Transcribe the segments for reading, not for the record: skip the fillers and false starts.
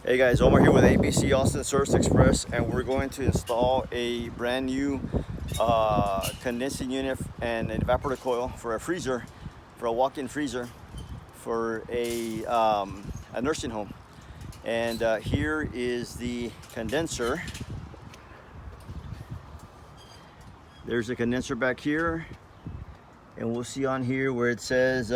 Hey guys, Omar here with ABC Austin Service Express, and we're going to install a brand new condensing unit and an evaporator coil for a freezer, for a walk-in freezer for a nursing home. And here is the condenser. There's the condenser back here, and we'll see on here where it says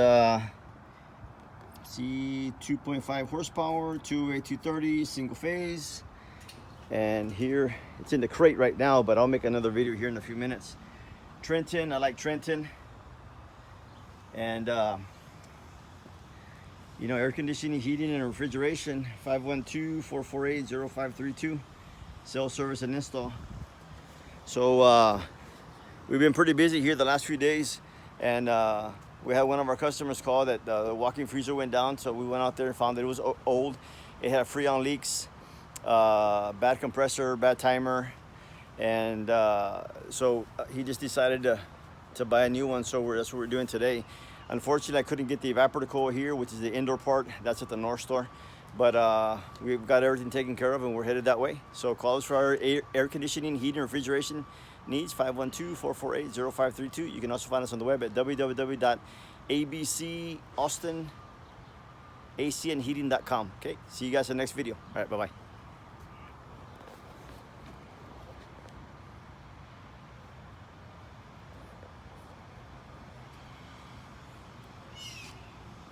see 2.5 horsepower, 2A230 single phase. And here it's in the crate right now, but I'll make another video here in a few minutes. Trenton, I like Trenton. And you know, air conditioning, heating, and refrigeration. 512-448-0532. Sales, service, and install. So we've been pretty busy here the last few days, and we had one of our customers call that the walk-in freezer went down, so we went out there and found that it was old. It had freon leaks, bad compressor, bad timer, and so he just decided to buy a new one. So that's what we're doing today. Unfortunately, I couldn't get the evaporator coil here, which is the indoor part. That's at the North Store. But we've got everything taken care of, and we're headed that way. So call us for our air conditioning, heating, and refrigeration needs. 512-448-0532. You can also find us on the web at www.abcaustinacandheating.com. Okay, see you guys in the next video. All right, bye-bye.